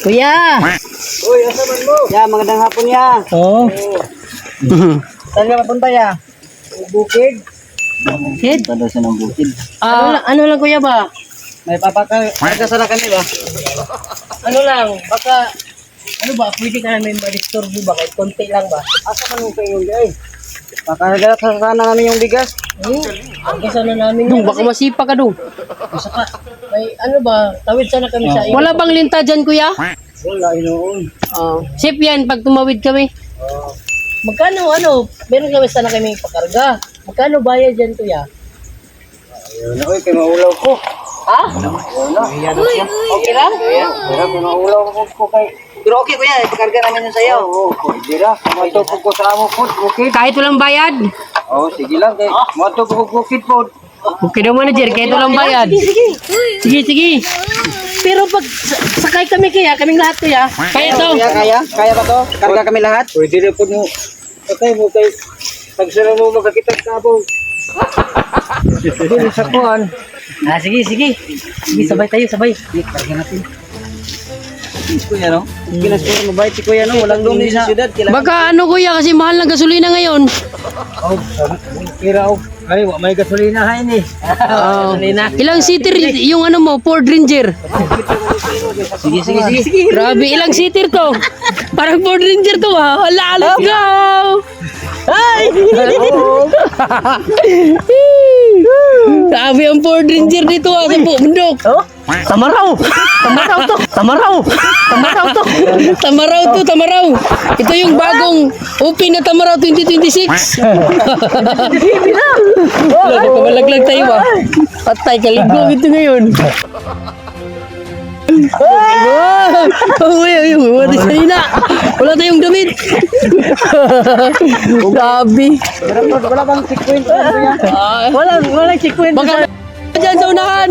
Kuya! Uy, asa man mo? Ya, magandang hapon ya. Oo. Saan ka mapunta ya? Bukid? Bukid? Punta daw siya ng bukid. Ano lang kuya ba? May papakasala kami ba? Ano lang, baka, ano ba, pwede ka namin ma-disturbo ba? Kahit konti lang ba? Asa man mo kayo guys? Pakarga sana namin yung bigas. Ang sana namin yan. Baka masipa ka dong. Saka, may ano ba, tawid sana kami sa iyo. Wala bang linta dyan kuya? Wala, inoon. Safe yan pag tumawid kami. Magkano, meron kami sana kami pakarga. Magkano bayad dyan kuya? Ayun na, uy, kay maulaw ko. Ha? Wala. Okay lang? Pero kay maulaw ko kay... Pero okay kuya, ipakarga namin yung sayo. Oo, pwede ra. Matupog ko sa amo po, bukid. Kahit walang bayad? Oo, sige lang. Matupog ko bukid po. Okay daw manager, kahit walang bayad. Sige. Pero pag sakay kami kaya, kaming lahat kuya. Kaya to. Kaya ba to? Karga kami lahat? Pwede rin po mo. Patay mo kay... Pag sila mo magkakita sa kabong. Sige, sa kuhan. Sige. Sige, sabay tayo, sabay. Karga natin. Kuya, no? Kinaspura, mabait si kuya, no? Walang doon sa syudad. Baka ano kuya, kasi mahal ng gasolina ngayon. Oh, kira oh. Ay, may gasolina hain eh. Ilang seater yung ano mo, Ford Ranger? Sige. Grabe, ilang seater to? Parang Ford Ranger to ha. Hala, let's go! Ay! Sabi ang Ford Ranger dito ha, sa bundok. Tamaraw to. Ito yung bagong open na Tamaraw 2026. Wala, malaglag tayo ba? Patay, kaligong ito ngayon. Wala tayong damit. Grabe. Wala bang checkpoint? Walang checkpoint. Baka dyan sa unahan.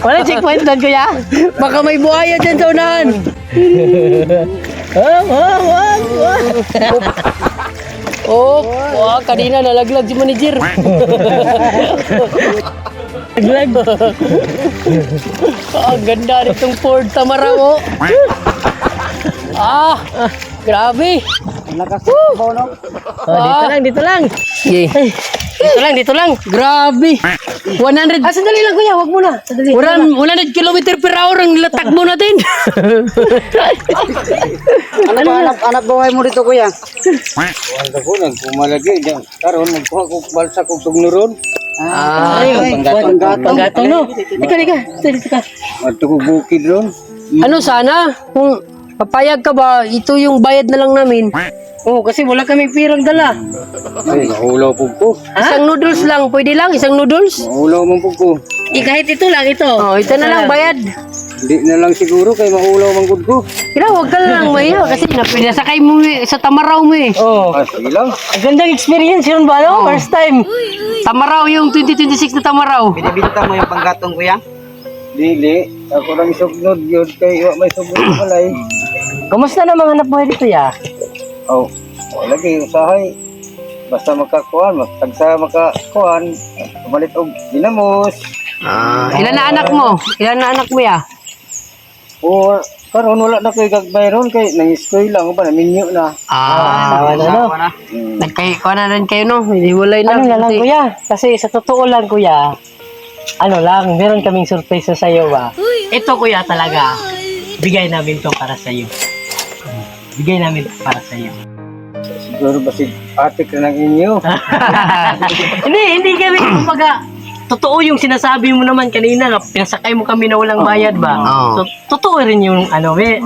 Walang checkpoint doon kuya. Baka may buhaya dyan sa unahan. Kanina nalaglag si manager. Nalaglag. Ang ganda nitong Ford Tamaraw. Grabe. Nakakabaw, no? Dito lang. Dito lang. Grabe. 100. Sandali lang kuya, wag muna. 100 km per hour ang latakbo natin. Ano ba anak buhay mo dito, kuya? Wala ko, nagpumalagi. Karon, nagkuha ko balsa kong tugnuron. Panggatong no. Ika. At ko bukid ron. Ano sana? Kung papayag ka ba, ito yung bayad na lang namin. Kasi wala kaming pirang dala. Ay, mahulaw po ko. Isang noodles lang, pwede lang? Isang noodles? Mahulaw mo po ko. Kahit ito lang, ito. Ito na lang bayad. Hindi na lang siguro kay mahulaw mang gud ko. Huwag ka lang mahiya kasi napinasakay mo sa Tamaraw mo eh. Sige lang. Ang gandang experience yun ba, no? First time. Tamaraw yung 2026 na Tamaraw. Binibinta mo yung panggatong, kuya? Dili. Ako lang isugnod yun kay may sugnod malay. Kumusta na mga anak buhay dito ya? Lagi usahay. Basta makakuan, tagsa makakuan, pumalit og dinamos. Ilan na anak mo? Ya? O karon wala na kay gagbayron kay nang-school lang ba minyo na. Nagkayo na rin kayo no? Hiwalay na. Ano na lang kuya, kasi sa totoo lang kuya, meron kaming surprise sa iyo ba? Ito kuya talaga, bigay namin to para sa iyo. Siguro ba si ate ka ng inyo? Hindi kami, kumbaga, totoo yung sinasabi mo naman kanina, pinasakay mo kami na walang bayad ba? So, totoo rin yung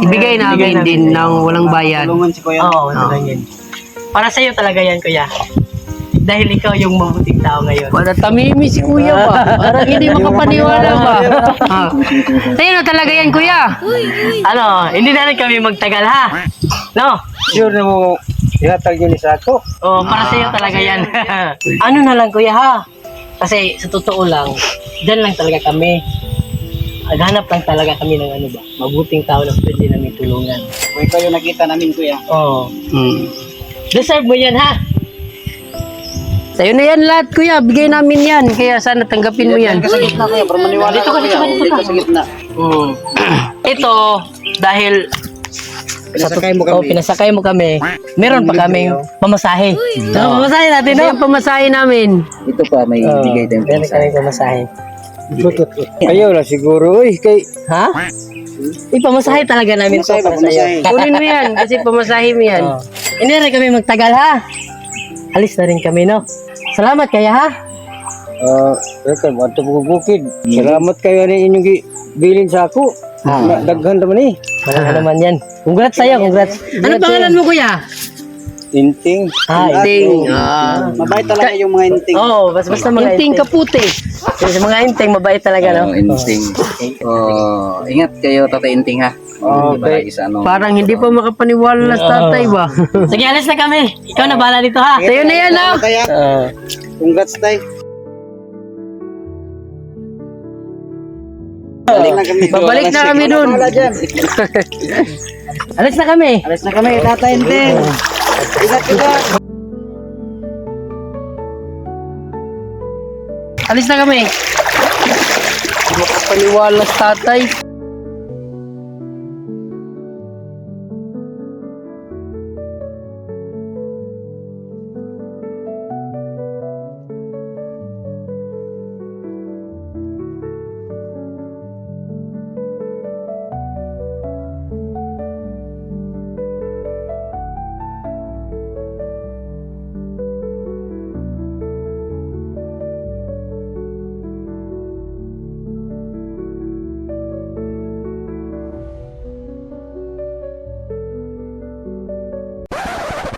Ibigay namin din ng walang bayad. Tulungan si kuya. Ganyan. Para sa iyo talaga yan kuya. Dahil ikaw yung mabuting tao ngayon. Wala tamimi si kuya ba? Parang hindi makapaniwala ba? Tayo na talaga yan kuya. Hindi na rin kami magtagal ha? No? Sure na mo ihatag yun sa ako? Para sa iyo talaga yan. Ano na lang kuya ha? Kasi sa totoo lang, dyan lang talaga kami. Naghanap lang talaga kami ng mabuting tao na pwede namin tulungan. Kung ikaw yung nakita namin kuya. Deserve mo yan ha? Sa'yo na yan lahat, kuya. Bigay namin yan. Kaya sana tanggapin mo yan. Sa gitna kuya, para maniwala Dito ka, kuya. dito ka, dito Dito ka. sa gitna. Ito, dahil Pinasakay mo kami. pinasakay mo kami, meron pa kaming pamasahe. Pamasahe natin, Ito no? yung pamasahe namin. Ito pa, may bigay din. Meron kaming pamasahe. Ayaw na siguro, uy, kay... Ha? Ipamasahe talaga namin to Pamasahe ba, para sa'yo. pamasahe? Kunin mo yan kasi pamasahe mo yan. Hindi rin kami magtagal, ha? Alis na rin kami, no? Salamat kaya, ha? Rekan, ato po bukid. Salamat kayo na inyong bilin sa ako. Daghan naman eh. Wala naman yan. Congrats sa'yo, congrats. Ano pangalan mo, kuya? Inting. Inting. Mabait talaga yung mga inting. Oo, basta mga Inting kaputi. Sa mga inting, mabait talaga, no? Inting. Ingat kayo, Tata Inting ha. Okay. Palagi sa ano. Parang hindi pa makapaniwala sa tatay ba? Sige, alis na kami. Ikaw na bahala dito, ha? Sa'yo na yan, ha? Kaya, congrats tay. Balik na kami. Babalik na kami dun. Wala dyan. Alis na kami. Alis na kami, Tata Inting. Ingat ka dyan. Alis na kami. Makapaniwala sa tatay.